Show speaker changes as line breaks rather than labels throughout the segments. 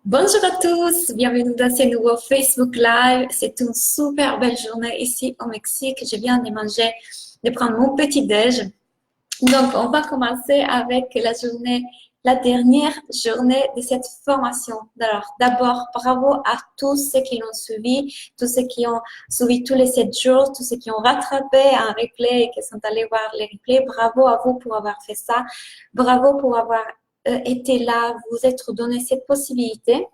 Bonjour à tous, bienvenue dans ce nouveau Facebook Live. C'est une super belle journée ici au Mexique. Je viens de manger, de prendre mon petit déj. Donc, on va commencer avec la dernière journée de cette formation. Alors, d'abord, bravo à tous ceux qui l'ont suivi, tous ceux qui ont suivi tous les 7 jours, tous ceux qui ont rattrapé un replay et qui sont allés voir les replays. Bravo à vous pour avoir fait ça. Bravo pour avoir été là, vous êtes donné cette possibilité.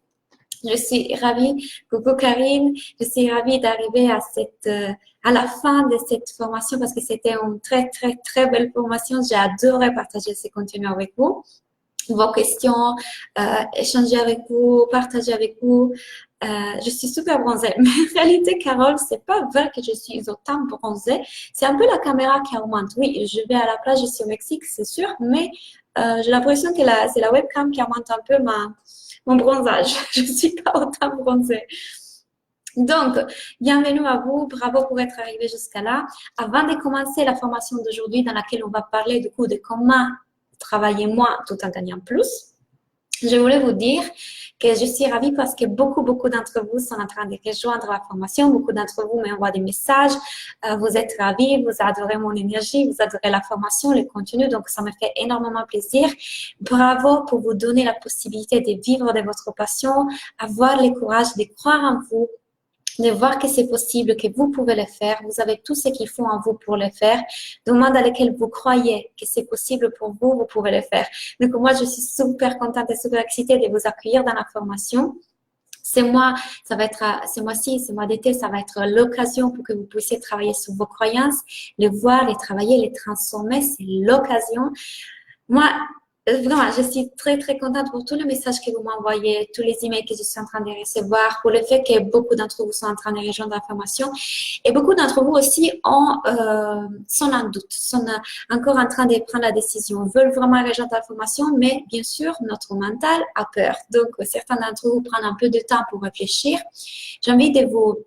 Je suis ravie, coucou Karine, je suis ravie d'arriver à la fin de cette formation parce que c'était une très belle formation. J'ai adoré partager ce contenu avec vous, vos questions, échanger avec vous, partager avec vous. Je suis super bronzée. Mais en réalité, Carole, c'est pas vrai que je suis autant bronzée. C'est un peu la caméra qui augmente. Oui, je vais à la plage ici au Mexique, c'est sûr, mais j'ai l'impression que c'est la webcam qui augmente un peu mon bronzage. Je ne suis pas autant bronzée. Donc, bienvenue à vous. Bravo pour être arrivé jusqu'à là. Avant de commencer la formation d'aujourd'hui dans laquelle on va parler du coup de comment travailler moins tout en gagnant plus, je voulais vous dire que je suis ravie parce que beaucoup d'entre vous sont en train de rejoindre la formation. Beaucoup d'entre vous m'envoient des messages. Vous êtes ravis, vous adorez mon énergie, vous adorez la formation, le contenu. Donc, ça me fait énormément plaisir. Bravo pour vous donner la possibilité de vivre de votre passion, avoir le courage de croire en vous, de voir que c'est possible, que vous pouvez le faire. Vous avez tout ce qu'il faut en vous pour le faire. Du moment dans lequel vous croyez que c'est possible pour vous, vous pouvez le faire. Donc, moi, je suis super contente et super excitée de vous accueillir dans la formation. C'est moi, ça va être, ce mois-ci, ce mois d'été, ça va être l'occasion pour que vous puissiez travailler sur vos croyances, les voir, les travailler, les transformer. C'est l'occasion. Moi, vraiment, je suis très contente pour tous les messages que vous m'envoyez, tous les emails que je suis en train de recevoir, pour le fait que beaucoup d'entre vous sont en train de rejoindre la formation. Et beaucoup d'entre vous aussi sont en doute, sont encore en train de prendre la décision, veulent vraiment rejoindre la formation, mais bien sûr, notre mental a peur. Donc, certains d'entre vous prennent un peu de temps pour réfléchir. J'ai envie de vous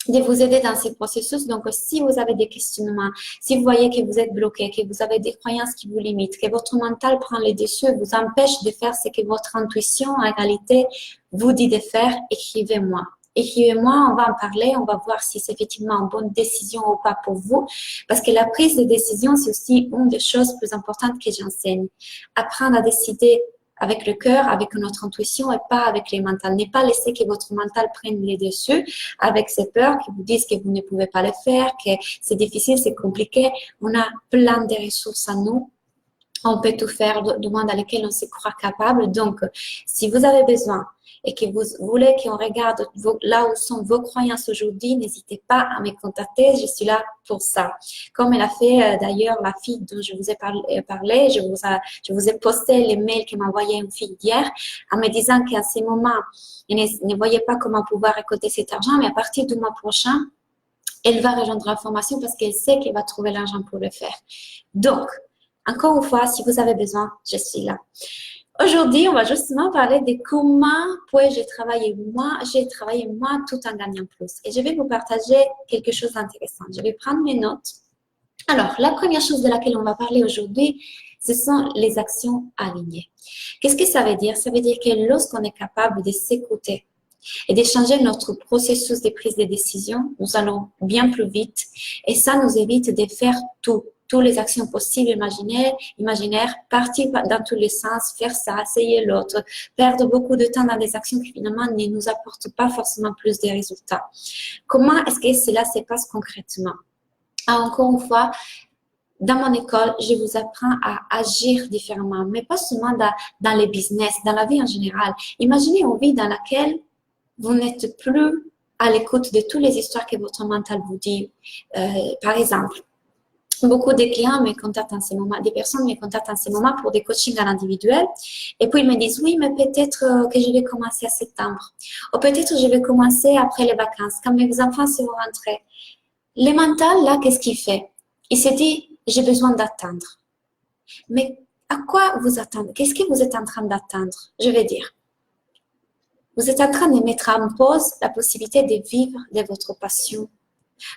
aider dans ce processus. Donc, si vous avez des questionnements, si vous voyez que vous êtes bloqué, que vous avez des croyances qui vous limitent, que votre mental prend le dessus et vous empêche de faire ce que votre intuition, en réalité, vous dit de faire, écrivez-moi. Écrivez-moi, on va en parler, on va voir si c'est effectivement une bonne décision ou pas pour vous. Parce que la prise de décision, c'est aussi une des choses plus importantes que j'enseigne. Apprendre à décider avec le cœur, avec notre intuition et pas avec les mentales. Ne pas laisser que votre mental prenne les dessus avec ses peurs qui vous disent que vous ne pouvez pas le faire, que c'est difficile, c'est compliqué. On a plein de ressources à nous. On peut tout faire du monde dans lequel on se croit capable. Donc, si vous avez besoin et que vous voulez qu'on regarde là où sont vos croyances aujourd'hui, n'hésitez pas à me contacter. Je suis là pour ça. Comme elle a fait d'ailleurs la fille dont je vous ai parlé, je vous ai posté les mails que m'a envoyé une fille hier en me disant qu'à ce moment, elle ne voyait pas comment pouvoir récolter cet argent, mais à partir du mois prochain, elle va rejoindre la formation parce qu'elle sait qu'elle va trouver l'argent pour le faire. Donc, encore une fois, si vous avez besoin, je suis là. Aujourd'hui, on va justement parler de comment puis-je travailler moi, j'ai travaillé moi tout en gagnant plus. Et je vais vous partager quelque chose d'intéressant. Je vais prendre mes notes. Alors, la première chose de laquelle on va parler aujourd'hui, ce sont les actions alignées. Qu'est-ce que ça veut dire? Ça veut dire que lorsqu'on est capable de s'écouter et de changer notre processus de prise de décision, nous allons bien plus vite et ça nous évite de faire toutes les actions possibles, imaginaires, partir dans tous les sens, faire ça, essayer l'autre, perdre beaucoup de temps dans des actions qui finalement ne nous apportent pas forcément plus de résultats. Comment est-ce que cela se passe concrètement? Encore une fois, dans mon école, je vous apprends à agir différemment, mais pas seulement dans les business, dans la vie en général. Imaginez une vie dans laquelle vous n'êtes plus à l'écoute de toutes les histoires que votre mental vous dit. Par exemple, beaucoup de clients me contactent en ce moment, des personnes me contactent en ce moment pour des coachings à l'individuel. Et puis, ils me disent, oui, mais peut-être que je vais commencer à septembre. Ou peut-être je vais commencer après les vacances, quand mes enfants seront rentrés. Le mental, là, qu'est-ce qu'il fait? Il se dit, j'ai besoin d'attendre. Mais à quoi vous attendez? Qu'est-ce que vous êtes en train d'attendre? Je vais dire. Vous êtes en train de mettre en pause la possibilité de vivre de votre passion.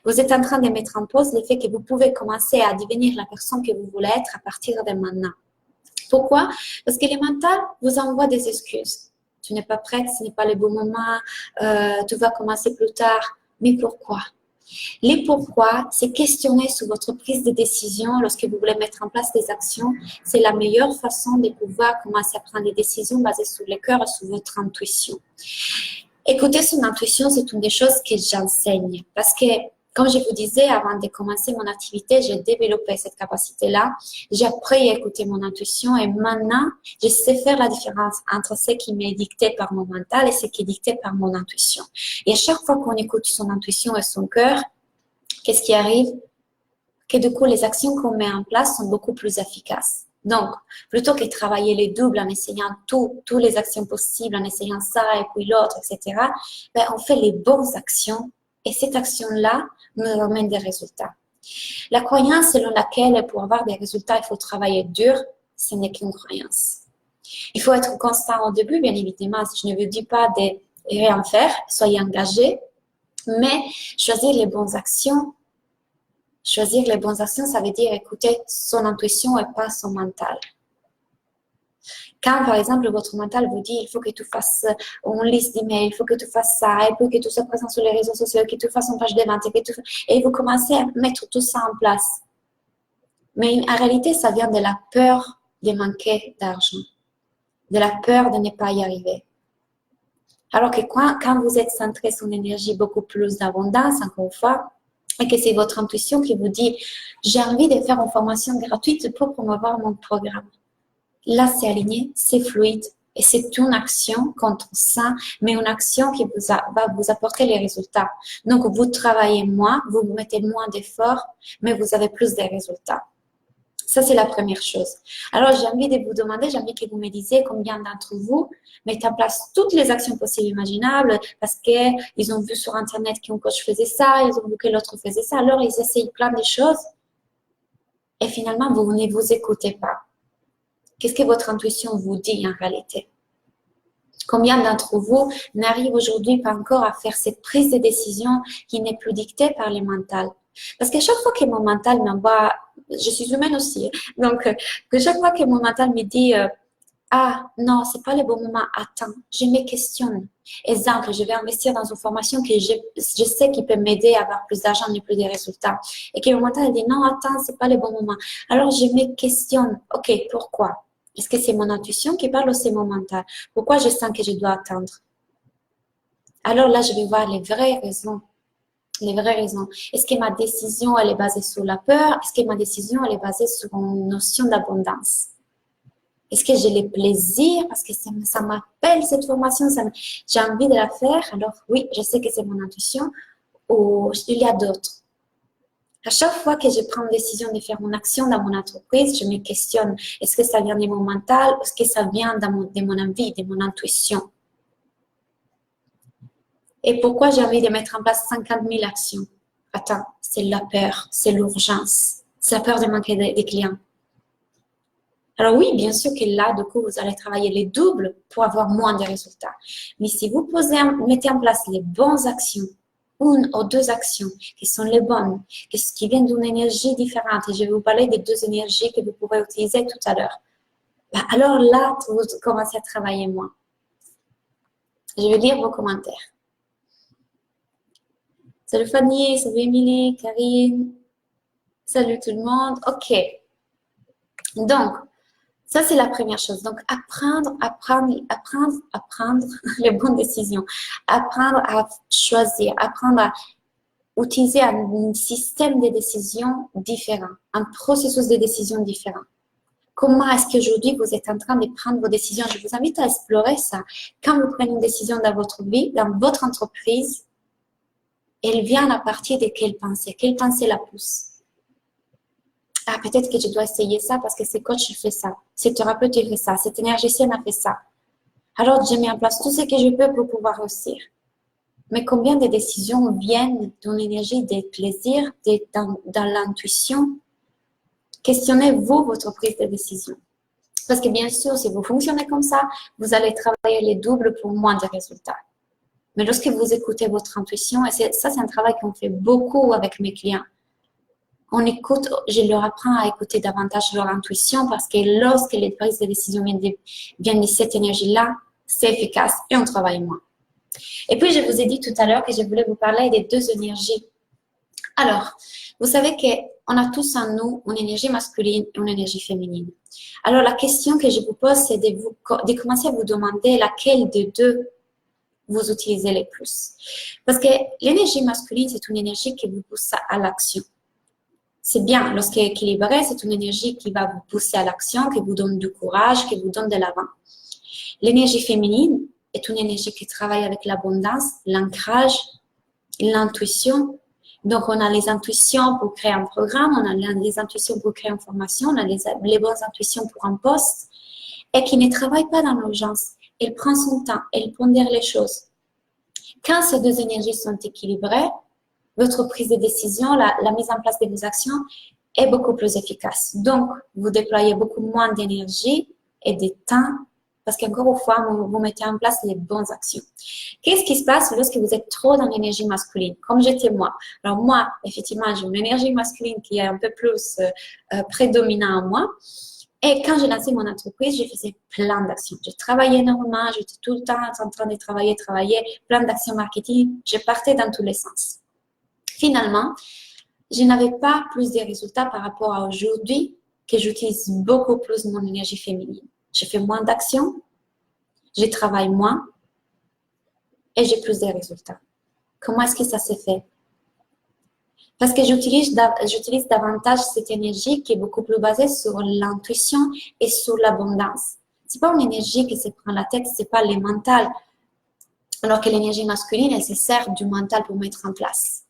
Vous êtes en train de mettre en pause le fait que vous pouvez commencer à devenir la personne que vous voulez être à partir de maintenant. Pourquoi? Parce que le mental vous envoie des excuses. tu n'es pas prête, ce n'est pas le bon moment, tu vas commencer plus tard. Mais pourquoi? Les pourquoi, c'est questionner sur votre prise de décision lorsque vous voulez mettre en place des actions. C'est la meilleure façon de pouvoir commencer à prendre des décisions basées sur le cœur et sur votre intuition. Écouter son intuition, c'est une des choses que j'enseigne parce que, comme je vous disais, avant de commencer mon activité, j'ai développé cette capacité-là. J'ai appris à écouter mon intuition et maintenant, je sais faire la différence entre ce qui m'est dicté par mon mental et ce qui est dicté par mon intuition. Et à chaque fois qu'on écoute son intuition et son cœur, qu'est-ce qui arrive? Que du coup, les actions qu'on met en place sont beaucoup plus efficaces. Donc, plutôt que de travailler les doubles en essayant toutes les actions possibles, en essayant ça et puis l'autre, etc., ben, on fait les bonnes actions et cette action-là nous ramène des résultats. La croyance selon laquelle pour avoir des résultats, il faut travailler dur, ce n'est qu'une croyance. Il faut être constant au début, bien évidemment. Je ne vous dis pas de rien faire, soyez engagés, mais choisir les bonnes actions. Choisir les bonnes actions, ça veut dire écouter son intuition et pas son mental. Quand, par exemple, votre mental vous dit il faut que tu fasses une liste d'emails, il faut que tu fasses ça, et puis que tu sois présent sur les réseaux sociaux, que tu fasses une page de vente, et vous commencez à mettre tout ça en place. Mais en réalité, ça vient de la peur de manquer d'argent, de la peur de ne pas y arriver. Alors que quand vous êtes centré sur une énergie beaucoup plus d'abondance, encore une fois, et que c'est votre intuition qui vous dit « j'ai envie de faire une formation gratuite pour promouvoir mon programme ». Là, c'est aligné, c'est fluide et c'est une action contre ça, mais une action qui va vous apporter les résultats. Donc, vous travaillez moins, vous mettez moins d'efforts, mais vous avez plus de résultats. Ça, c'est la première chose. Alors, j'ai envie de vous demander, j'ai envie que vous me disiez combien d'entre vous mettent en place toutes les actions possibles et imaginables parce qu'ils ont vu sur Internet qu'un coach faisait ça, ils ont vu que l'autre faisait ça. Alors, ils essayent plein de choses et finalement, vous ne vous écoutez pas. Qu'est-ce que votre intuition vous dit en réalité? Combien d'entre vous n'arrivent aujourd'hui pas encore à faire cette prise de décision qui n'est plus dictée par le mental? Parce que chaque fois que mon mental m'envoie, je suis humaine aussi, donc que chaque fois que mon mental me dit ah non, c'est pas le bon moment, attends, je me questionne. Exemple, je vais investir dans une formation que je sais qui peut m'aider à avoir plus d'argent et plus de résultats. Et que mon mental dit non, attends, c'est pas le bon moment. Alors je me questionne, ok, pourquoi? Est-ce que c'est mon intuition qui parle ou c'est mon mental? Pourquoi je sens que je dois attendre? Alors là, je vais voir les vraies raisons. Les vraies raisons. Est-ce que ma décision, elle est basée sur la peur? Est-ce que ma décision, elle est basée sur une notion d'abondance? Est-ce que j'ai le plaisir? Parce que ça m'appelle cette formation, j'ai envie de la faire. Alors oui, je sais que c'est mon intuition. Ou il y a d'autres. À chaque fois que je prends une décision de faire une action dans mon entreprise, je me questionne, est-ce que ça vient de mon mental ou est-ce que ça vient de mon envie, de mon intuition? Et pourquoi j'ai envie de mettre en place 50 000 actions? Attends, c'est la peur, c'est l'urgence, c'est la peur de manquer des clients. Alors oui, bien sûr que là, du coup, vous allez travailler les doubles pour avoir moins de résultats. Mais si vous mettez en place les bonnes actions, une ou deux actions qui sont les bonnes, qui viennent d'une énergie différente. Et je vais vous parler des deux énergies que vous pourrez utiliser tout à l'heure. Ben, alors là, vous commencez à travailler moins. Je vais lire vos commentaires. Salut Fanny, salut Émilie, Karine. Salut tout le monde. OK. Donc, ça, c'est la première chose. Donc, apprendre les bonnes décisions. Apprendre à choisir. Apprendre à utiliser un système de décision différent. Un processus de décision différent. Comment est-ce qu'aujourd'hui, vous êtes en train de prendre vos décisions? Je vous invite à explorer ça. Quand vous prenez une décision dans votre vie, dans votre entreprise, elle vient à partir de quelle pensée? Quelle pensée la pousse? Ah, peut-être que je dois essayer ça parce que ce coach fait ça. Ce thérapeute il fait ça. Cette énergéticienne a fait ça. Alors, je mets en place tout ce que je peux pour pouvoir réussir. Mais combien de décisions viennent d'une énergie de plaisir, dans l'intuition? Questionnez-vous votre prise de décision. Parce que bien sûr, si vous fonctionnez comme ça, vous allez travailler les doubles pour moins de résultats. Mais lorsque vous écoutez votre intuition, et ça c'est un travail qu'on fait beaucoup avec mes clients, on écoute, je leur apprends à écouter davantage leur intuition parce que lorsque les prises de décision viennent de cette énergie-là, c'est efficace et on travaille moins. Et puis, je vous ai dit tout à l'heure que je voulais vous parler des deux énergies. Alors, vous savez qu'on a tous en nous une énergie masculine et une énergie féminine. Alors, la question que je vous pose, c'est de commencer à vous demander laquelle des deux vous utilisez le plus. Parce que l'énergie masculine, c'est une énergie qui vous pousse à l'action. C'est bien, lorsqu'elle est équilibrée, c'est une énergie qui va vous pousser à l'action, qui vous donne du courage, qui vous donne de l'avant. L'énergie féminine est une énergie qui travaille avec l'abondance, l'ancrage, l'intuition. Donc, on a les intuitions pour créer un programme, on a les intuitions pour créer une formation, on a les bonnes intuitions pour un poste, et qui ne travaille pas dans l'urgence. Elle prend son temps, elle pondère les choses. Quand ces deux énergies sont équilibrées, votre prise de décision, la mise en place de vos actions est beaucoup plus efficace. Donc, vous déployez beaucoup moins d'énergie et de temps parce qu'encore une fois, vous mettez en place les bonnes actions. Qu'est-ce qui se passe lorsque vous êtes trop dans l'énergie masculine, comme j'étais moi? Alors moi, effectivement, j'ai une énergie masculine qui est un peu plus prédominante en moi. Et quand j'ai lancé mon entreprise, je faisais plein d'actions. Je travaillais énormément, j'étais tout le temps en train de travailler, plein d'actions marketing. Je partais dans tous les sens. Finalement, je n'avais pas plus de résultats par rapport à aujourd'hui que j'utilise beaucoup plus mon énergie féminine. Je fais moins d'actions, je travaille moins et j'ai plus de résultats. Comment est-ce que ça s'est fait? Parce que j'utilise davantage cette énergie qui est beaucoup plus basée sur l'intuition et sur l'abondance. C'est pas une énergie qui se prend la tête, c'est pas le mental. Alors que l'énergie masculine, elle se sert du mental pour mettre en place.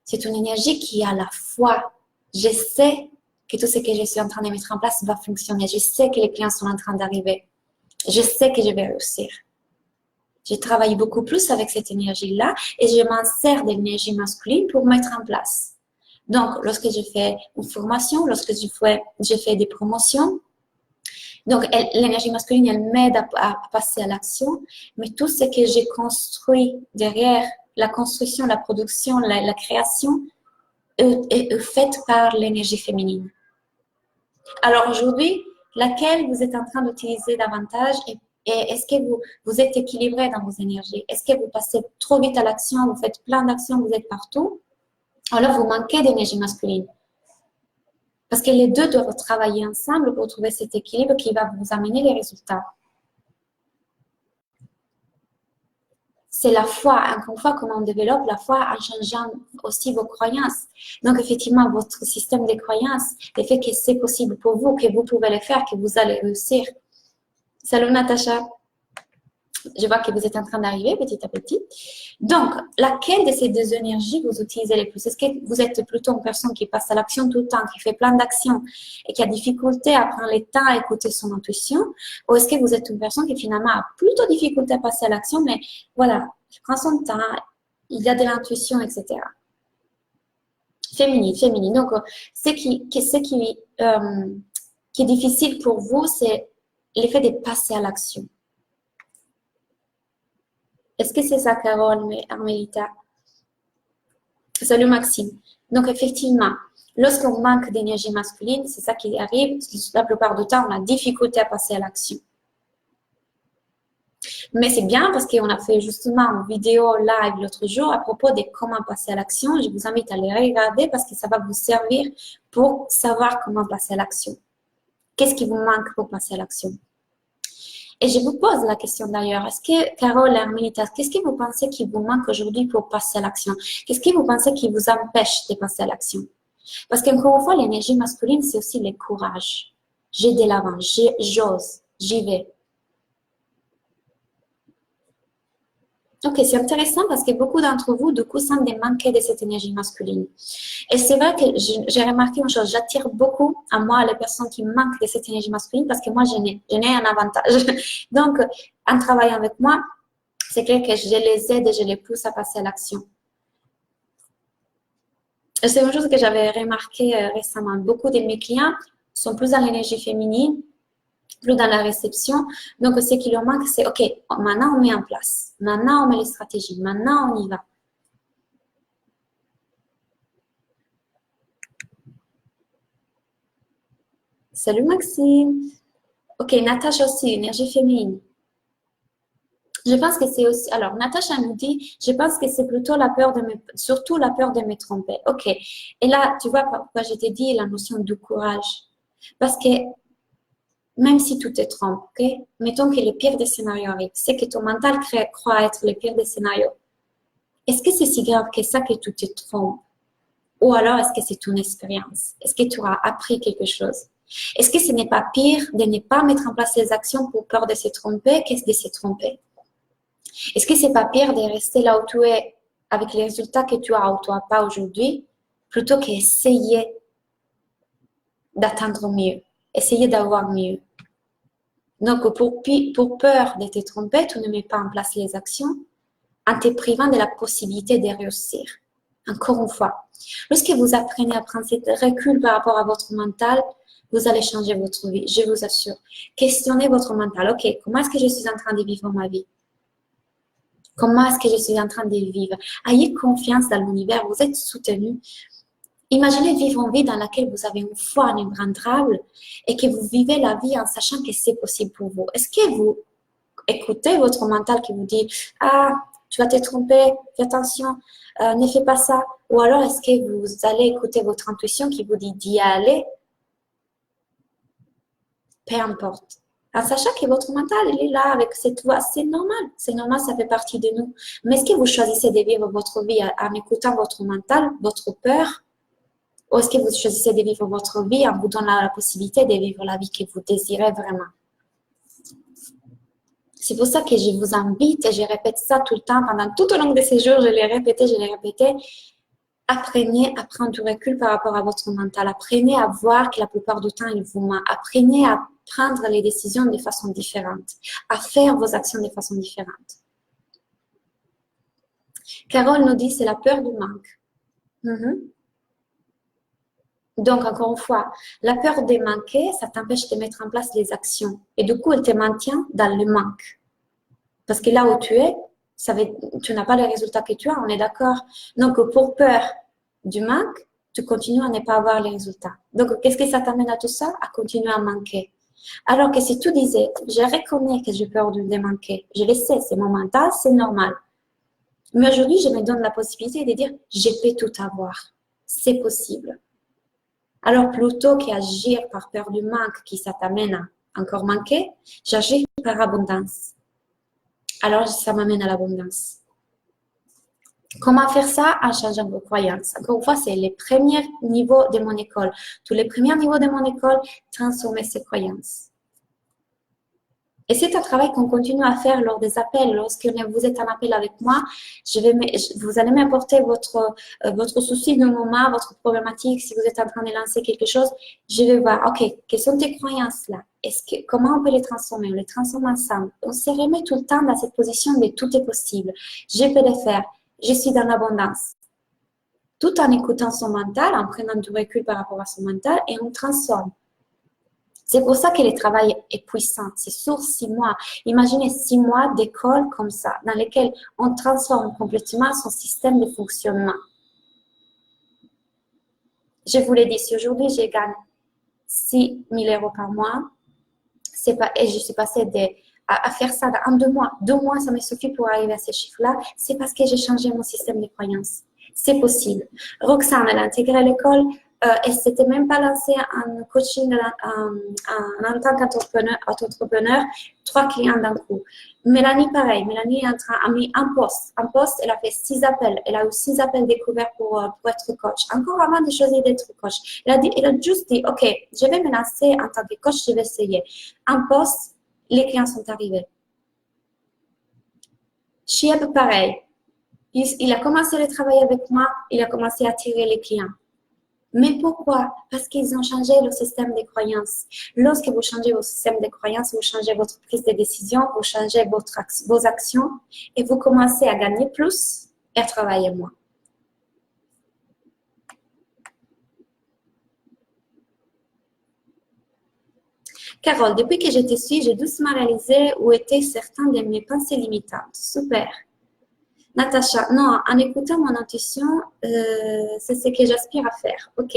C'est une énergie qui a la foi. Je sais que tout ce que je suis en train de mettre en place va fonctionner. Je sais que les clients sont en train d'arriver. Je sais que je vais réussir. Je travaille beaucoup plus avec cette énergie-là et je m'en sers de l'énergie masculine pour mettre en place. Donc, lorsque je fais une formation, lorsque je fais des promotions, donc l'énergie masculine, elle m'aide à passer à l'action, mais tout ce que j'ai construit derrière la construction, la production, la création est faite par l'énergie féminine. Alors aujourd'hui, laquelle vous êtes en train d'utiliser davantage et est-ce que vous êtes équilibré dans vos énergies? Est-ce que vous passez trop vite à l'action, vous faites plein d'actions, vous êtes partout? Alors vous manquez d'énergie masculine. Parce que les deux doivent travailler ensemble pour trouver cet équilibre qui va vous amener les résultats. C'est la foi, encore une fois, comment on développe la foi en changeant aussi vos croyances. Donc, effectivement, votre système de croyances, le fait que c'est possible pour vous, que vous pouvez le faire, que vous allez réussir. Salut Natacha. Je vois que vous êtes en train d'arriver petit à petit. Donc, laquelle de ces deux énergies vous utilisez le plus? Est-ce que vous êtes plutôt une personne qui passe à l'action tout le temps, qui fait plein d'actions et qui a difficulté à prendre le temps à écouter son intuition? Ou est-ce que vous êtes une personne qui finalement a plutôt difficulté à passer à l'action, mais voilà, je prends son temps, il y a de l'intuition, etc. Féminine. Donc, ce qui est difficile pour vous, c'est l'effet de passer à l'action. Est-ce que c'est ça, Carole, Armelita? Salut, Maxime. Donc, effectivement, lorsqu'on manque d'énergie masculine, c'est ça qui arrive. La plupart du temps, on a difficulté à passer à l'action. Mais c'est bien parce qu'on a fait justement une vidéo live l'autre jour à propos de comment passer à l'action. Je vous invite à les regarder parce que ça va vous servir pour savoir comment passer à l'action. Qu'est-ce qui vous manque pour passer à l'action? Et je vous pose la question d'ailleurs, est-ce que, Carole et Armelita, qu'est-ce que vous pensez qui vous manque aujourd'hui pour passer à l'action? Qu'est-ce que vous pensez qui vous empêche de passer à l'action? Parce qu'encore une fois, l'énergie masculine, c'est aussi le courage. J'ai de l'avant, j'ose, j'y vais. Ok, c'est intéressant parce que beaucoup d'entre vous, du coup, sentent des manquer de cette énergie masculine. Et c'est vrai que j'ai remarqué une chose, j'attire beaucoup à moi les personnes qui manquent de cette énergie masculine parce que moi, je n'ai un avantage. Donc, en travaillant avec moi, c'est clair que je les aide et je les pousse à passer à l'action. C'est une chose que j'avais remarqué récemment. Beaucoup de mes clients sont plus dans l'énergie féminine, plus dans la réception. Donc, ce qui leur manque, c'est, OK, maintenant on met en place. Maintenant, on met les stratégies. Maintenant, on y va. Salut Maxime. OK, Natacha aussi, énergie féminine. Je pense que c'est aussi. Alors, Natacha nous dit, je pense que c'est plutôt la peur surtout la peur de me tromper. Ok. Et là, tu vois pourquoi je t'ai dit la notion du courage. Parce que même si tu te trompes, ok, mettons que le pire des scénarios arrive, c'est que ton mental croit être le pire des scénarios. Est-ce que c'est si grave que ça que tu te trompes? Ou alors, est-ce que c'est une expérience? Est-ce que tu auras appris quelque chose? Est-ce que ce n'est pas pire de ne pas mettre en place les actions pour peur de se tromper que de se tromper? Est-ce que c'est pas pire de rester là où tu es avec les résultats que tu as ou tu n'as pas aujourd'hui, plutôt qu'essayer d'atteindre mieux, essayer d'avoir mieux? Donc, pour peur de te tromper, tu ne mets pas en place les actions en te privant de la possibilité de réussir. Encore une fois, lorsque vous apprenez à prendre cet recul par rapport à votre mental, vous allez changer votre vie, je vous assure. Questionnez votre mental. Ok, comment est-ce que je suis en train de vivre ma vie? Comment est-ce que je suis en train de vivre? Ayez confiance dans l'univers, vous êtes soutenu. Imaginez vivre une vie dans laquelle vous avez une foi inébranlable et que vous vivez la vie en sachant que c'est possible pour vous. Est-ce que vous écoutez votre mental qui vous dit « Ah, tu vas te tromper, fais attention, ne fais pas ça ». Ou alors est-ce que vous allez écouter votre intuition qui vous dit d'y aller? Peu importe. En sachant que votre mental, il est là avec cette voix, c'est normal, ça fait partie de nous. Mais est-ce que vous choisissez de vivre votre vie en écoutant votre mental, votre peur, ou est-ce que vous choisissez de vivre votre vie en vous donnant la possibilité de vivre la vie que vous désirez vraiment? C'est pour ça que je vous invite, et je répète ça tout le temps, pendant tout au long de ces jours, je l'ai répété, apprenez à prendre du recul par rapport à votre mental. Apprenez à voir que la plupart du temps, il vous ment. Apprenez à prendre les décisions de façon différente, à faire vos actions de façon différente. Carole nous dit, c'est la peur du manque. Donc, encore une fois, la peur de manquer, ça t'empêche de mettre en place les actions. Et du coup, elle te maintient dans le manque. Parce que là où tu es, tu n'as pas les résultats que tu as, on est d'accord. Donc, pour peur du manque, tu continues à ne pas avoir les résultats. Donc, qu'est-ce que ça t'amène à tout ça? À continuer à manquer. Alors que si tu disais, je reconnais que j'ai peur de manquer, je le sais, c'est mon mental, c'est normal. Mais aujourd'hui, je me donne la possibilité de dire, je peux tout avoir. C'est possible. Alors, plutôt qu'agir par peur du manque qui ça t'amène à encore manquer, j'agis par abondance. Alors, ça m'amène à l'abondance. Comment faire ça? En changeant vos croyances. Encore une fois, c'est les premiers niveaux de mon école. Tous les premiers niveaux de mon école, transformer ces croyances. Et c'est un travail qu'on continue à faire lors des appels. Lorsque vous êtes en appel avec moi, vous allez m'apporter votre souci du moment, votre problématique. Si vous êtes en train de lancer quelque chose, je vais voir, OK, quelles sont tes croyances là? Comment on peut les transformer? On les transforme ensemble. On se remet tout le temps dans cette position de tout est possible. Je peux le faire. Je suis dans l'abondance. Tout en écoutant son mental, en prenant du recul par rapport à son mental, et on transforme. C'est pour ça que le travail est puissant. C'est sur 6 mois. Imaginez 6 mois d'école comme ça, dans lesquels on transforme complètement son système de fonctionnement. Je vous l'ai dit, si aujourd'hui je gagne 6 000 € par mois, et je suis passée à faire ça en 2 mois. 2 mois, ça me suffit pour arriver à ces chiffres-là. C'est parce que j'ai changé mon système de croyances. C'est possible. Roxane, elle a intégré l'école. Elle ne s'était même pas lancée en coaching en tant qu'entrepreneur, 3 clients d'un coup. Mélanie, pareil. Mélanie a mis un poste. Un poste, elle a fait 6 appels. Elle a eu 6 appels découverts pour être coach. Encore avant de choisir d'être coach. Elle a juste dit, OK, je vais me lancer en tant que coach, je vais essayer. Un poste, les clients sont arrivés. Chieb, pareil. Il a commencé le travail avec moi, il a commencé à attirer les clients. Mais pourquoi? Parce qu'ils ont changé le système de croyances. Lorsque vous changez votre système de croyances, vous changez votre prise de décision, vous changez vos actions et vous commencez à gagner plus et à travailler moins. Carole, depuis que je te suis, j'ai doucement réalisé où étaient certains de mes pensées limitantes. Super. Natacha, non, en écoutant mon intuition, c'est ce que j'aspire à faire. OK.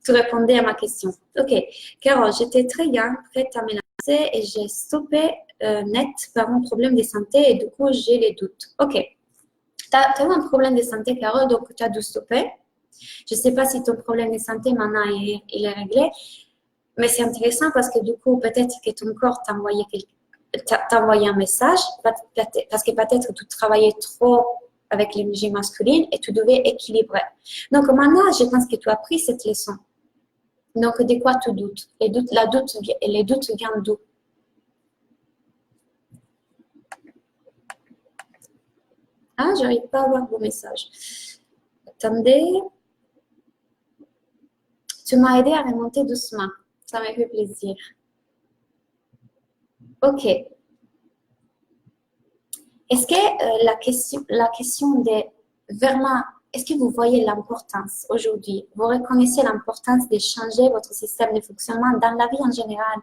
Tu répondais à ma question. OK. Carole, j'étais très young, prête à me et j'ai stoppé net par mon problème de santé et du coup, j'ai les doutes. Ok. Tu as eu un problème de santé, Carole, donc tu as dû stopper. Je ne sais pas si ton problème de santé maintenant il est réglé, mais c'est intéressant parce que du coup, peut-être que ton corps t'a envoyé un message parce que peut-être tu travaillais trop avec l'énergie masculine et tu devais équilibrer. Donc maintenant, je pense que tu as pris cette leçon. Donc, de quoi tu doutes? Les doutes viennent d'où? Ah, j'arrive pas à voir vos messages. Attendez. Tu m'as aidé à remonter doucement. Ça m'a fait plaisir. Ok. Est-ce que la question de vraiment, est-ce que vous voyez l'importance aujourd'hui? Vous reconnaissez l'importance de changer votre système de fonctionnement dans la vie en général?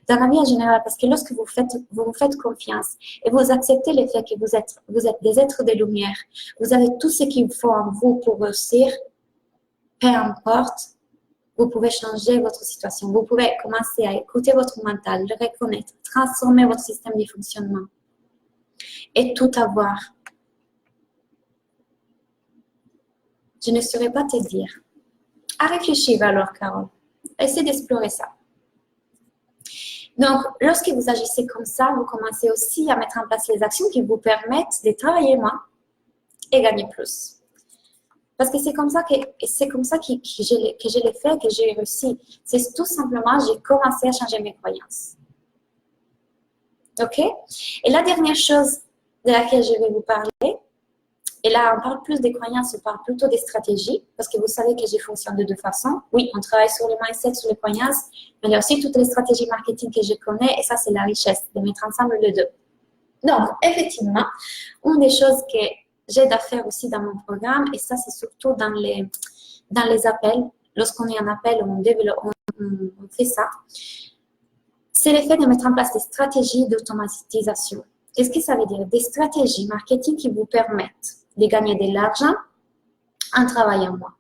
Dans la vie en général, parce que lorsque vous vous faites confiance et vous acceptez le fait que vous êtes des êtres de lumière, vous avez tout ce qu'il faut en vous pour réussir, peu importe, vous pouvez changer votre situation. Vous pouvez commencer à écouter votre mental, le reconnaître, transformer votre système de fonctionnement et tout avoir. Je ne saurais pas te dire. À réfléchir alors, Carole. Essayez d'explorer ça. Donc, lorsque vous agissez comme ça, vous commencez aussi à mettre en place les actions qui vous permettent de travailler moins et gagner plus. Parce que c'est comme ça que je l'ai fait, que j'ai réussi. C'est tout simplement, j'ai commencé à changer mes croyances. OK? Et la dernière chose de laquelle je vais vous parler, et là, on parle plus des croyances, on parle plutôt des stratégies, parce que vous savez que je fonctionne de deux façons. Oui, on travaille sur le mindset, sur les croyances, mais il y a aussi toutes les stratégies marketing que je connais, et ça, c'est la richesse de mettre ensemble les deux. Donc, effectivement, une des choses que j'aide à faire aussi dans mon programme, et ça, c'est surtout dans les appels, lorsqu'on est en appel, on fait ça, c'est le fait de mettre en place des stratégies d'automatisation. Qu'est-ce que ça veut dire? Des stratégies marketing qui vous permettent de gagner de l'argent en travaillant moins.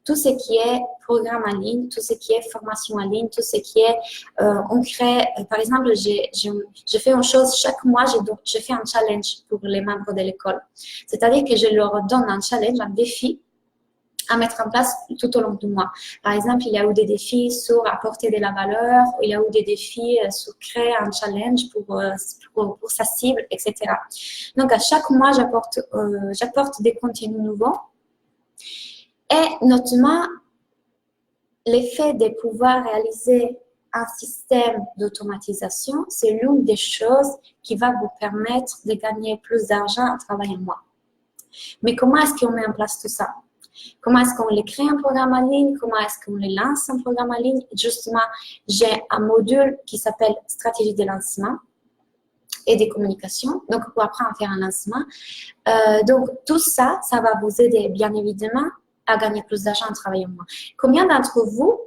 Tout ce qui est programme en ligne, tout ce qui est formation en ligne, tout ce qui est, on crée, par exemple, je fais une chose, chaque mois, je fais un challenge pour les membres de l'école. C'est-à-dire que je leur donne un challenge, un défi à mettre en place tout au long du mois. Par exemple, il y a eu des défis sur apporter de la valeur, il y a eu des défis sur créer un challenge pour sa cible, etc. Donc, à chaque mois, j'apporte des contenus nouveaux. Et notamment, l'effet de pouvoir réaliser un système d'automatisation, c'est l'une des choses qui va vous permettre de gagner plus d'argent en travaillant moins. Mais comment est-ce qu'on met en place tout ça? Comment est-ce qu'on les crée un programme en ligne? Comment est-ce qu'on les lance un programme en ligne? Justement, j'ai un module qui s'appelle stratégie de lancement et des communications. Donc, pour apprendre à faire un lancement. Donc, tout ça, ça va vous aider, bien évidemment, à gagner plus d'argent en travaillant moins. Combien d'entre vous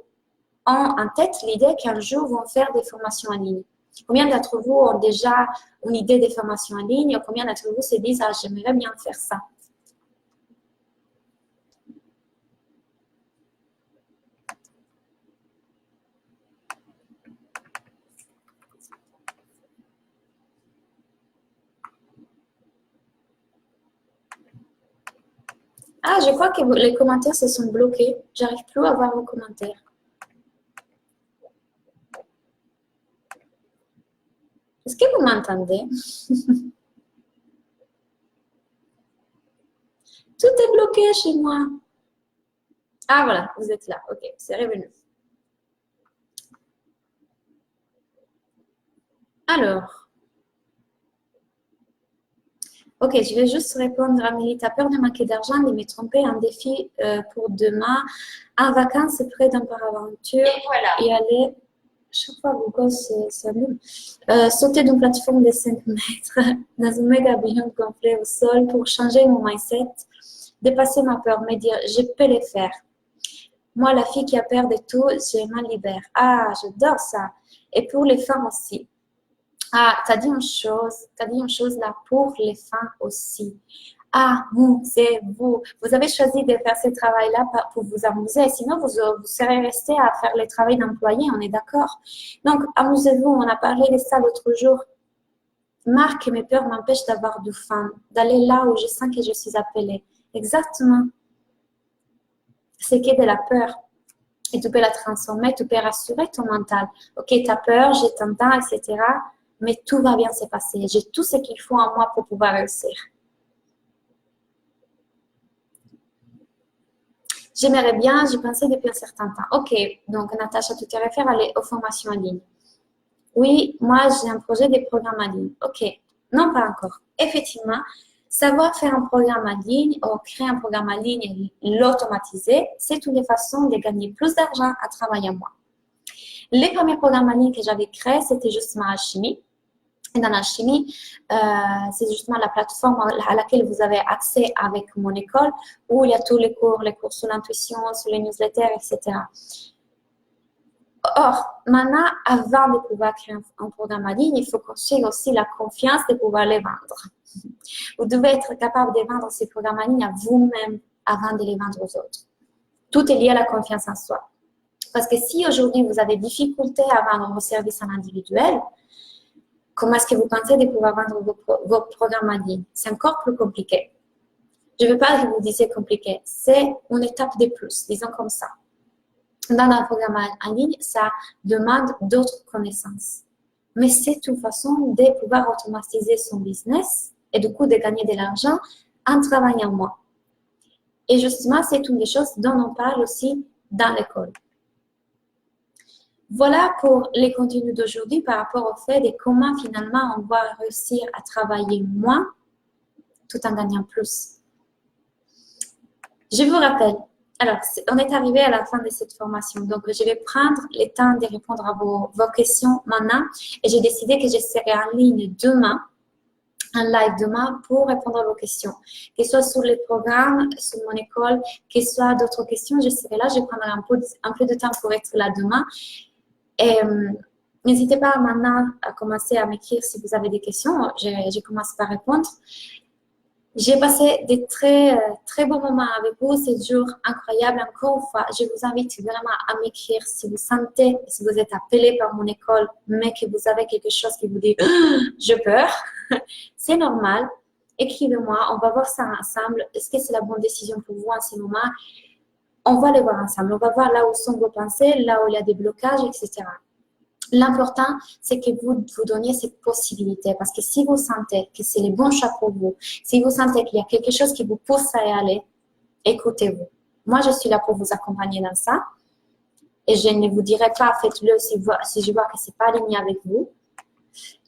ont en tête l'idée qu'un jour vont faire des formations en ligne? Combien d'entre vous ont déjà une idée des formations en ligne? Combien d'entre vous se disent, ah, j'aimerais bien faire ça? Ah, je crois que les commentaires se sont bloqués. J'arrive plus à voir vos commentaires. Est-ce que vous m'entendez? Tout est bloqué chez moi. Ah, voilà, vous êtes là. OK, c'est revenu. Alors. OK, je vais juste répondre à Amélie. Tu as peur de manquer d'argent, de me tromper, un défi pour demain. En vacances, près d'un paraventure. Et voilà. Et aller, chaque fois, vous gosse, c'est nul. Sauter d'une plateforme de 5 mètres dans un méga avion gonflé au sol pour changer mon mindset, dépasser ma peur, me dire, je peux le faire. Moi, la fille qui a peur de tout, je m'en libère. Ah, j'adore ça. Et pour les femmes aussi. Ah, tu as dit une chose là pour les femmes aussi. Ah, vous, c'est vous. Vous avez choisi de faire ce travail-là pour vous amuser. Sinon, vous serez resté à faire le travail d'employé, on est d'accord. Donc, amusez-vous. On a parlé de ça l'autre jour. Marc, mes peurs m'empêchent d'avoir du fun, d'aller là où je sens que je suis appelée. Exactement. C'est que de la peur. Et tu peux la transformer, tu peux rassurer ton mental. Ok, tu as peur, j'ai t'entends, etc. Mais tout va bien se passer. J'ai tout ce qu'il faut en moi pour pouvoir réussir. J'aimerais bien, j'y pensais depuis un certain temps. Ok, donc Natacha, tu te réfères aux formations en ligne. Oui, moi j'ai un projet de programme en ligne. Ok, non pas encore. Effectivement, savoir faire un programme en ligne ou créer un programme en ligne et l'automatiser, c'est une façon de gagner plus d'argent à travailler moi. Les premiers programmes en ligne que j'avais créés, c'était justement Alchimie. Et dans Alchimie, c'est justement la plateforme à laquelle vous avez accès avec mon école, où il y a tous les cours sur l'intuition, sur les newsletters, etc. Or, maintenant, avant de pouvoir créer un programme en ligne, il faut construire aussi la confiance de pouvoir les vendre. Vous devez être capable de vendre ces programmes en ligne à vous-même avant de les vendre aux autres. Tout est lié à la confiance en soi. Parce que si aujourd'hui vous avez difficulté à vendre vos services en individuel, comment est-ce que vous pensez de pouvoir vendre vos programmes en ligne? C'est encore plus compliqué. Je ne veux pas que vous disiez compliqué. C'est une étape de plus, disons comme ça. Dans un programme en ligne, ça demande d'autres connaissances. Mais c'est une façon de pouvoir automatiser son business et du coup de gagner de l'argent en travaillant moins. Et justement, c'est une des choses dont on parle aussi dans l'école. Voilà pour les contenus d'aujourd'hui par rapport au fait de comment finalement on va réussir à travailler moins tout en gagnant plus. Je vous rappelle, alors on est arrivé à la fin de cette formation, donc je vais prendre le temps de répondre à vos questions maintenant et j'ai décidé que je serai en ligne demain, en live demain pour répondre à vos questions, que ce soit sur les programmes, sur mon école, que ce soit d'autres questions, je serai là, je prendrai un peu de temps pour être là demain. Et n'hésitez pas maintenant à commencer à m'écrire si vous avez des questions. Je commence par répondre. J'ai passé des très beaux moments avec vous, 7 jours incroyables. Encore une fois, je vous invite vraiment à m'écrire si vous sentez, si vous êtes appelé par mon école, mais que vous avez quelque chose qui vous dit j'ai peur. C'est normal. Écrivez-moi, on va voir ça ensemble. Est-ce que c'est la bonne décision pour vous en ce moment? On va les voir ensemble. On va voir là où sont vos pensées, là où il y a des blocages, etc. L'important, c'est que vous donniez cette possibilité parce que si vous sentez que c'est le bon choix pour vous, si vous sentez qu'il y a quelque chose qui vous pousse à y aller, écoutez-vous. Moi, je suis là pour vous accompagner dans ça et je ne vous dirai pas faites-le si je vois que ce n'est pas aligné avec vous.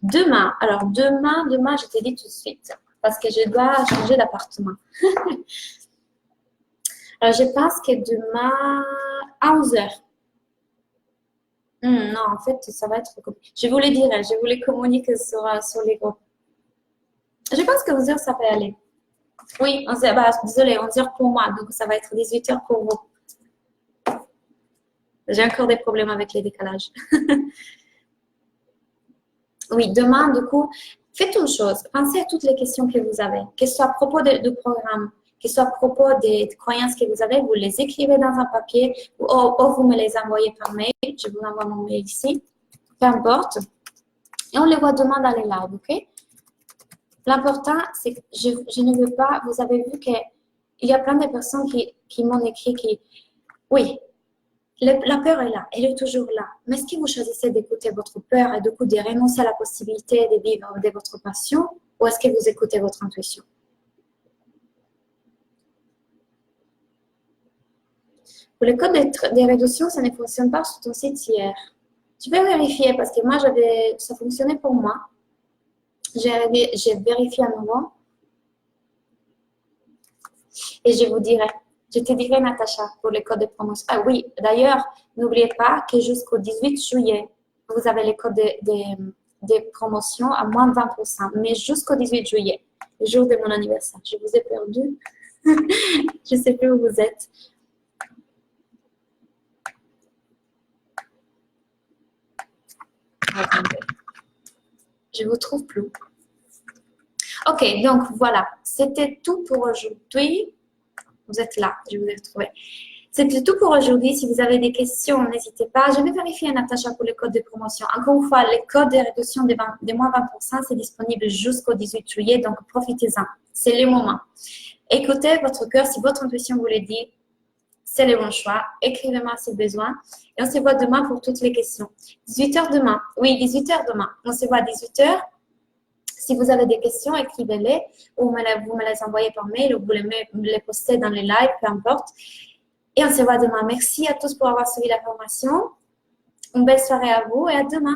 Demain, je te dis tout de suite parce que je dois changer d'appartement. Alors, je pense que demain, à 11h. Non, en fait, ça va être compliqué. Je vous le dirai, je vous les communique sur les groupes. Je pense que 11h, ça peut aller. Oui, 11h, désolé, 11h pour moi, donc ça va être 18h pour vous. J'ai encore des problèmes avec les décalages. Oui, demain, du coup, faites une chose. Pensez à toutes les questions que vous avez, que ce soit à propos du programme, que ce soit à propos des croyances que vous avez, vous les écrivez dans un papier ou vous me les envoyez par mail. Je vous envoie mon mail ici. Peu importe. Et on les voit demain dans les lives, ok? L'important, c'est que je ne veux pas, vous avez vu qu'il y a plein de personnes qui m'ont écrit oui, la peur est là, elle est toujours là. Mais est-ce que vous choisissez d'écouter votre peur et du coup de renoncer à la possibilité de vivre de votre passion ou est-ce que vous écoutez votre intuition? Pour le code des réductions, ça ne fonctionne pas sur ton site hier. Tu peux vérifier parce que moi, ça fonctionnait pour moi. J'ai vérifié à nouveau. Et je vous dirai, je te dirai, Natacha, pour les codes de promotion. Ah oui, d'ailleurs, n'oubliez pas que jusqu'au 18 juillet, vous avez les codes de promotion à moins de 20%, mais jusqu'au 18 juillet, le jour de mon anniversaire. Je vous ai perdu. Je ne sais plus où vous êtes. Attendez. Je ne vous trouve plus. Ok, donc voilà, c'était tout pour aujourd'hui. Vous êtes là, je vous ai retrouvé. C'était tout pour aujourd'hui. Si vous avez des questions, n'hésitez pas. Je vais vérifier, Natacha, pour les codes de promotion. Encore une fois, les codes de réduction des moins 20%, c'est disponible jusqu'au 18 juillet, donc profitez-en. C'est le moment. Écoutez votre cœur, si votre intuition vous le dit, c'est le bon choix. Écrivez-moi si besoin. Et on se voit demain pour toutes les questions. 18h demain. Oui, 18h demain. On se voit à 18h. Si vous avez des questions, écrivez-les ou vous me les envoyez par mail ou vous les postez dans les lives, peu importe. Et on se voit demain. Merci à tous pour avoir suivi la formation. Une belle soirée à vous et à demain.